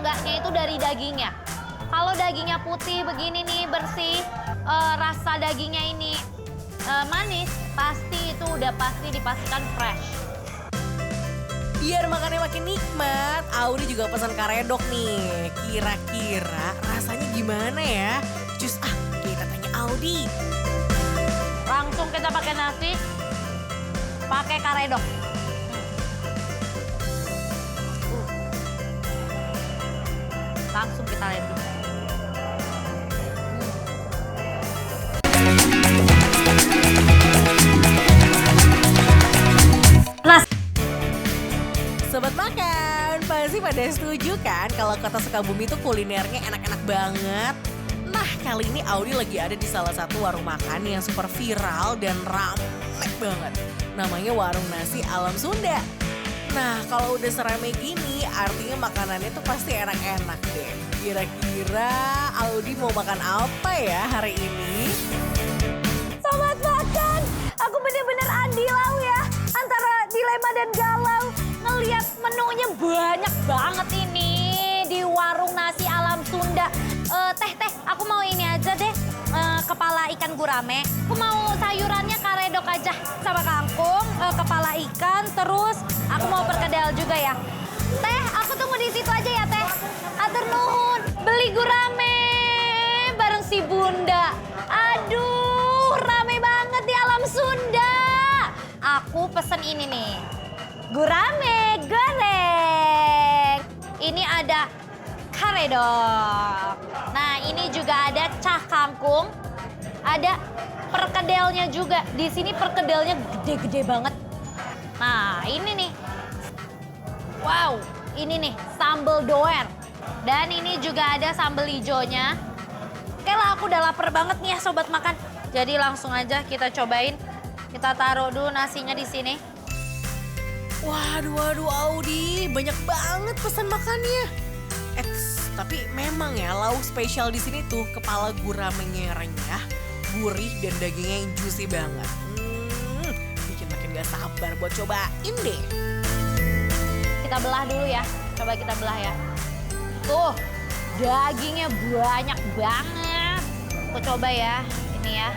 enggaknya itu dari dagingnya. Kalau dagingnya putih begini nih, bersih, rasa dagingnya ini manis, pasti itu udah pasti dipastikan fresh. Biar makannya makin nikmat, Audi juga pesan karedok nih. Kira-kira rasanya gimana ya? Cus kita tanya Audi. Langsung kita pakai nasi, pakai karedok. Langsung kita landing. Sobat makan, pasti pada setuju kan kalau kota Sukabumi itu kulinernya enak-enak banget? Nah, kali ini Audi lagi ada di salah satu warung makan yang super viral dan rame banget. Namanya Warung Nasi Alam Sunda. Nah, kalau udah serame gini, artinya makanannya tuh pasti enak-enak deh. Kira-kira Audi mau makan apa ya hari ini? Sobat makan, aku bener-bener andilau ya. Antara dilema dan galau. Ngeliat menunya banyak banget ini di Warung Nasi Alam Sunda. Teh, aku mau ini aja deh, kepala ikan gurame. Aku mau sayurannya karedok aja sama kangkung, kepala ikan, terus aku mau perkedel juga ya. Teh, aku tunggu di situ aja ya teh. Atur nuhun, beli gurame bareng si Bunda. Aduh, rame banget di Alam Sunda. Aku pesen ini nih, gurame goreng. Ini ada karedok. Nah, ini juga ada cah kangkung. Ada perkedelnya juga. Di sini perkedelnya gede-gede banget. Nah, ini nih. Wow, ini nih sambal doer. Dan ini juga ada sambal hijaunya. Oke lah, aku udah lapar banget nih ya sobat makan. Jadi langsung aja kita cobain. Kita taruh dulu nasinya di sini. Waduh Audi, banyak banget pesan makannya. Tapi memang ya lauk spesial di sini tuh kepala guramenya yang renyah, gurih dan dagingnya yang juicy banget. Bikin makin gak sabar buat cobain deh. Kita belah dulu ya, coba kita belah ya. Tuh, dagingnya banyak banget. Aku coba ya, ini ya.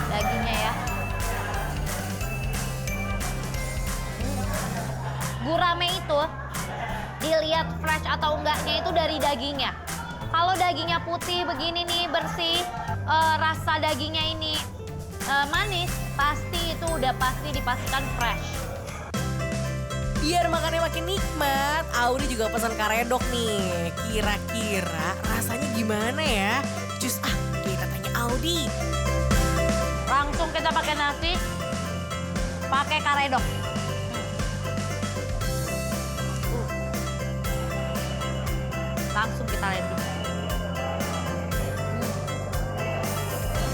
Dagingnya ya. Gurame itu dilihat fresh atau enggaknya itu dari dagingnya. Kalau dagingnya putih begini nih, bersih, rasa dagingnya ini manis, pasti itu udah pasti dipastikan fresh. Biar makannya makin nikmat, Audi juga pesan karedok nih. Kira-kira rasanya gimana ya? Cus kita tanya Audi. Langsung kita pakai nasi, pakai karedok. Langsung kita landing.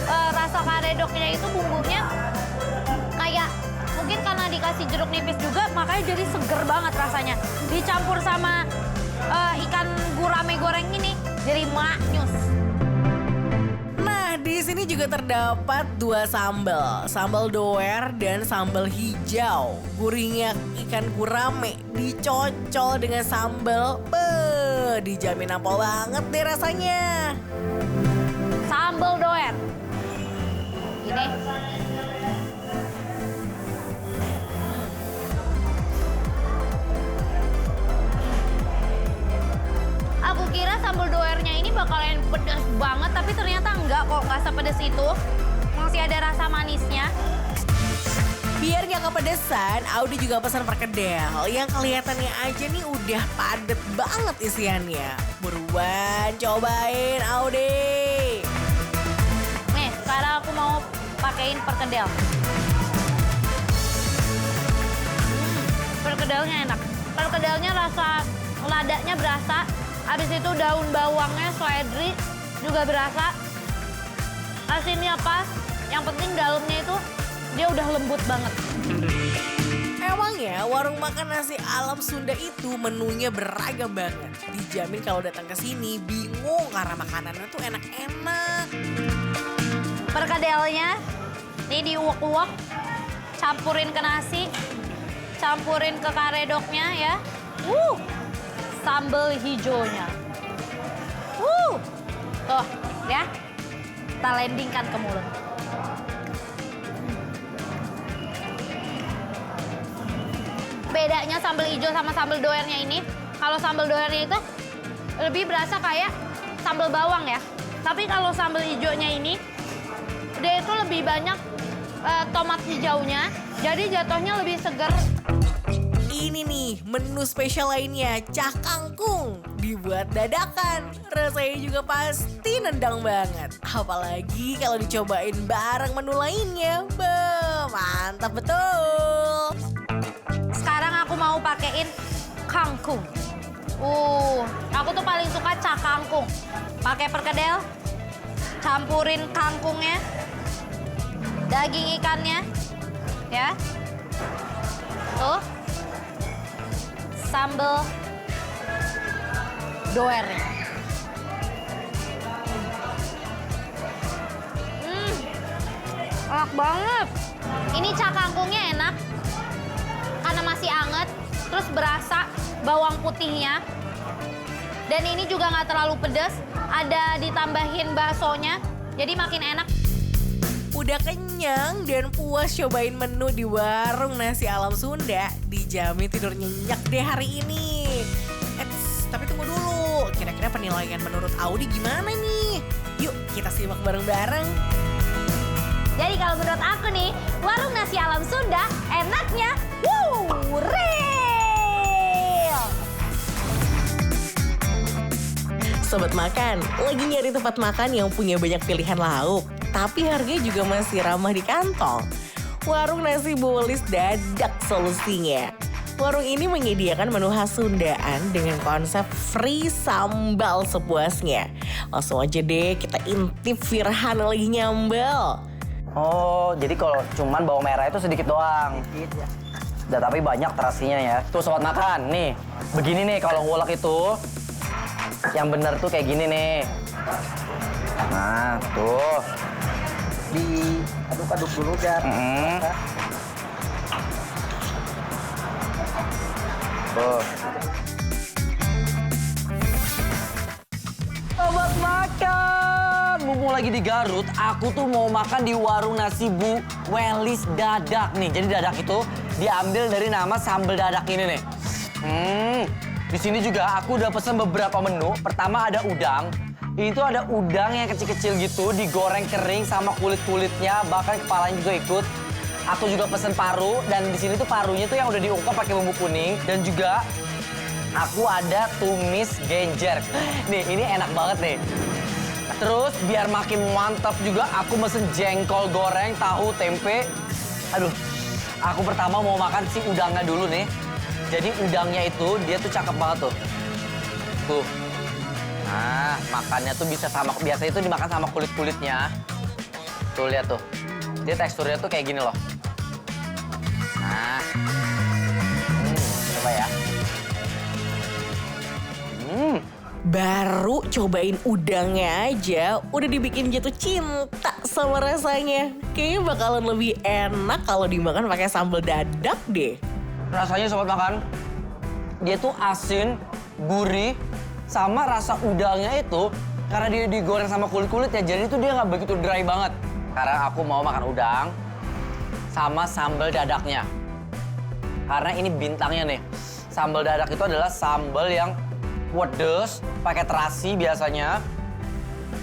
Rasa karedoknya itu bumbunya kayak mungkin karena dikasih jeruk nipis juga makanya jadi seger banget rasanya. Dicampur sama ikan gurame goreng ini jadi maknyus. Nah, di sini juga terdapat dua sambal doer dan sambal hijau. Gurihnya ikan gurame dicocol dengan sambal, dijamin apel banget deh rasanya. Sambal doer. Ini. Aku kira sambal doernya ini bakalan pedas banget, tapi ternyata enggak kok, nggak sepedas itu. Masih ada rasa manisnya. Biar gak kepedesan, Audi juga pesan perkedel yang kelihatannya aja nih udah padet banget isiannya. Buruan cobain Audi. Nih, sekarang aku mau pakein perkedel. Perkedelnya enak. Perkedelnya rasa ladanya berasa. Habis itu daun bawangnya, seledri juga berasa. Asinnya pas. Yang penting dalamnya itu dia udah lembut banget. Emangnya warung makan nasi Alam Sunda itu menunya beragam banget. Dijamin kalau datang ke sini bingung karena makanannya tuh enak-enak. Perkedelnya ini diuak-uak, campurin ke nasi, campurin ke karedoknya ya. sambal hijaunya. Tuh, ya. Kita landingkan ke mulut. Bedanya sambal hijau sama sambal doernya ini, kalau sambal doernya itu lebih berasa kayak sambal bawang ya. Tapi kalau sambal hijaunya ini, dia itu lebih banyak tomat hijaunya, jadi jatuhnya lebih seger. Ini nih menu spesial lainnya, cah kangkung. Dibuat dadakan, rasanya juga pasti nendang banget. Apalagi kalau dicobain bareng menu lainnya, mantap betul. Sekarang aku mau pakein kangkung. Aku tuh paling suka cah kangkung. Pakai perkedel, campurin kangkungnya, daging ikannya, ya. Tuh, sambal doernya. Enak banget. Ini cah kangkungnya enak karena masih anget, terus berasa bawang putihnya. Dan ini juga nggak terlalu pedas, ada ditambahin baksonya, jadi makin enak. Udah kenyang dan puas cobain menu di warung nasi alam Sunda, dijamin tidur nyenyak deh hari ini. Tapi tunggu dulu, kira-kira penilaian menurut Audi gimana nih? Yuk kita simak bareng-bareng. Jadi kalau menurut aku nih, warung nasi alam Sunda enaknya real. Sobat makan, lagi nyari tempat makan yang punya banyak pilihan lauk, tapi harganya juga masih ramah di kantong. Warung nasi Bolis Dadak solusinya. Warung ini menyediakan menu khas Sundaan dengan konsep free sambal sepuasnya. Langsung aja deh kita intip Firhan lagi nyambal. Oh, jadi kalau cuman bawang merah itu sedikit doang. Sedikit ya. Dan tapi banyak terasinya ya. Tuh sobat makan, nih. Begini nih kalau ngulek itu. Yang bener tuh kayak gini nih. Nah, tuh. Diaduk-aduk dulu, Gar. Tuh. Sobat makan, mumpung lagi di Garut, aku tuh mau makan di warung nasi Bu Welis Dadak nih. Jadi dadak itu diambil dari nama sambal dadak ini nih. Di sini juga aku udah pesen beberapa menu. Pertama ada udang. Ini tuh ada udang yang kecil-kecil gitu, digoreng kering sama kulit-kulitnya, bahkan kepalanya juga ikut. Aku juga pesen paru, dan di sini tuh parunya tuh yang udah diungkep pakai bumbu kuning, dan juga aku ada tumis genjer. Nih, ini enak banget nih. Terus biar makin mantap juga aku mesen jengkol goreng, tahu, tempe. Aduh, aku pertama mau makan si udangnya dulu nih. Jadi udangnya itu dia tuh cakep banget tuh. Tuh. Nah, makannya tuh bisa sama, biasanya itu dimakan sama kulit-kulitnya. Tuh, lihat tuh. Dia teksturnya tuh kayak gini loh. Nah. Coba ya. Baru cobain udangnya aja, udah dibikin jatuh cinta sama rasanya. Kayaknya bakalan lebih enak kalau dimakan pakai sambal dadak deh. Rasanya sobat makan, dia tuh asin, gurih, sama rasa udangnya itu karena dia digoreng sama kulit-kulitnya, jadi itu dia nggak begitu dry banget. Sekarang aku mau makan udang sama sambal dadaknya. Karena ini bintangnya nih. Sambal dadak itu adalah sambal yang pedes, pakai terasi biasanya.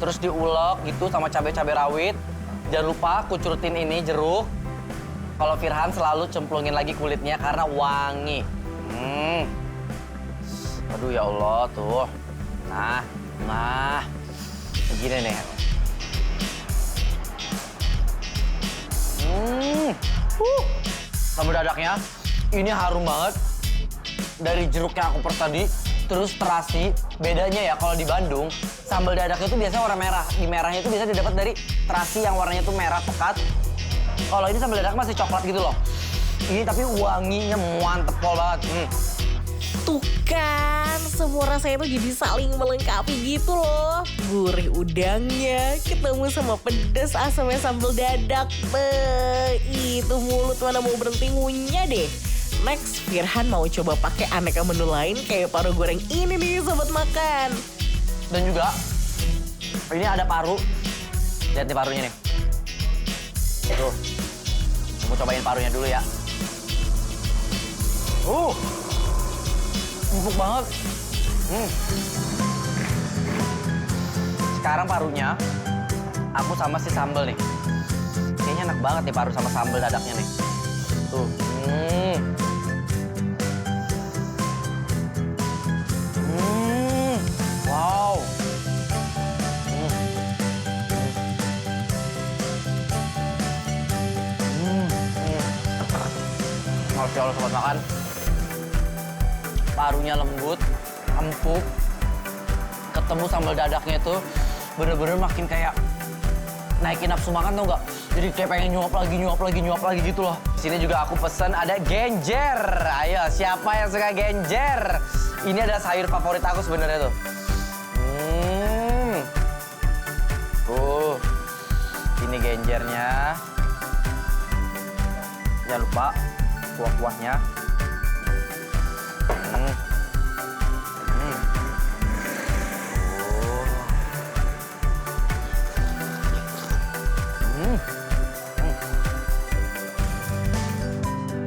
Terus diulek gitu sama cabai-cabai rawit. Jangan lupa kucurutin ini jeruk. Kalau Firhan selalu cemplungin lagi kulitnya karena wangi. Aduh ya Allah tuh. Nah. Begini nih. Sambal dadaknya ini harum banget. Dari jeruk yang aku pers tadi. Terus terasi, bedanya ya kalau di Bandung, sambal dadak itu biasanya warna merah. Di merahnya itu biasanya didapat dari terasi yang warnanya tuh merah pekat. Kalau ini sambal dadak masih coklat gitu loh. Ini tapi wanginya mantep pol banget. Tuh kan, semua rasanya itu jadi saling melengkapi gitu loh. Gurih udangnya, ketemu sama pedas asamnya sambal dadak. Itu mulut mana mau berhenti ngunyah deh. Next, Firhan mau coba pakai aneka menu lain kayak paru goreng ini nih sobat makan. Dan juga ini ada paru. Lihat nih parunya nih. Tuh. Aku cobain parunya dulu ya. Empuk banget. Sekarang parunya aku sama si sambal nih. Kayaknya enak banget nih paru sama sambal dadaknya nih. Tuh. Wow. Masya Allah sobat makan. Parunya lembut, empuk. Ketemu sambal dadaknya itu bener-bener makin kayak naikin nafsu makan tau nggak? Jadi kayak pengen nyuap lagi gitu loh. Sini juga aku pesen ada genjer. Ayo, siapa yang suka genjer? Ini adalah sayur favorit aku sebenarnya tuh. Ini genjernya. Jangan lupa kuah-kuahnya.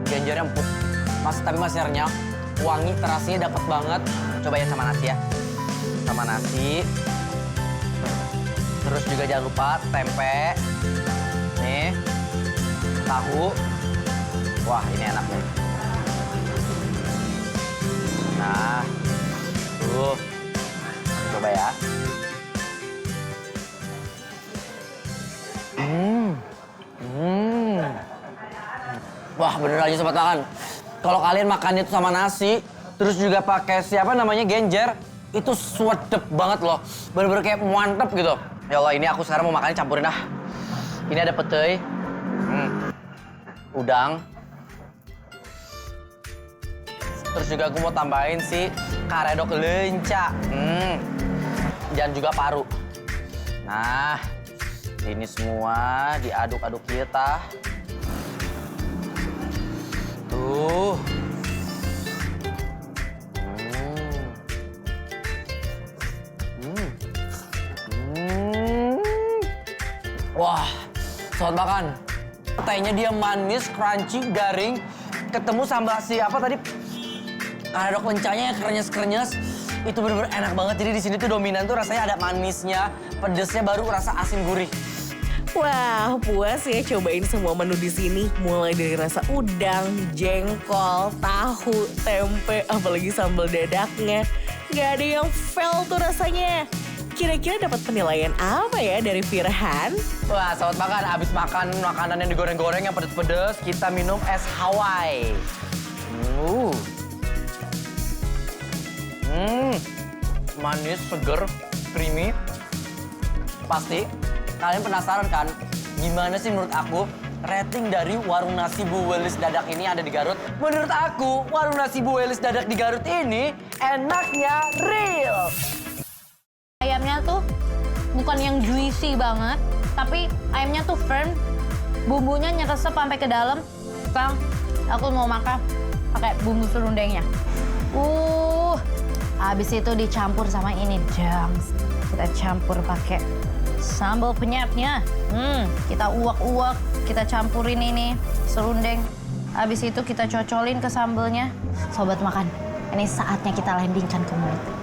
Genjernya empuk, tapi masih renyah, wangi, terasinya dapat banget. Coba ya sama nasi ya, sama nasi. Terus juga jangan lupa tempe, nih, tahu. Wah ini enak nih. Nah, tuh, coba ya. Wah bener aja sobat makan. Kalau kalian makannya itu sama nasi, terus juga pakai siapa namanya genjer, itu sedep banget loh. Bener-bener kayak mantep gitu. Ya Allah ini aku sekarang mau makannya campurin ah. Ini ada petai, udang. Terus juga aku mau tambahin si karedok lenca. Dan juga paru. Nah, ini semua diaduk-aduk kita. Tuh. Wah, sobat makan. Petainya dia manis, crunchy, garing. Ketemu sambal si apa tadi? Karedok lencanya yang krenyes-krenyes. Itu bener-bener enak banget. Jadi di sini tuh dominan tuh rasanya ada manisnya, pedesnya baru rasa asin gurih. Wah, puas ya cobain semua menu di sini. Mulai dari rasa udang, jengkol, tahu, tempe, apalagi sambal dadaknya. Gak ada yang fail tuh rasanya. Kira-kira dapat penilaian apa ya dari Firhan? Wah, sobat makan, abis makan makanan yang digoreng-goreng yang pedes-pedes, kita minum es Hawaii. Manis, seger, creamy. Pasti kalian penasaran kan, gimana sih menurut aku rating dari warung nasi Bu Welis Dadak ini ada di Garut? Menurut aku, warung nasi Bu Welis Dadak di Garut ini enaknya real. Ayamnya tuh bukan yang juicy banget, tapi ayamnya tuh firm. Bumbunya nyeresep sampai ke dalam. Sekarang aku mau makan pakai bumbu serundengnya. Habis itu dicampur sama ini jam. Kita campur pakai sambal penyetnya. Kita uak-uak, kita campurin ini serundeng. Habis itu kita cocolin ke sambalnya. Sobat makan, ini saatnya kita landingkan ke mulut.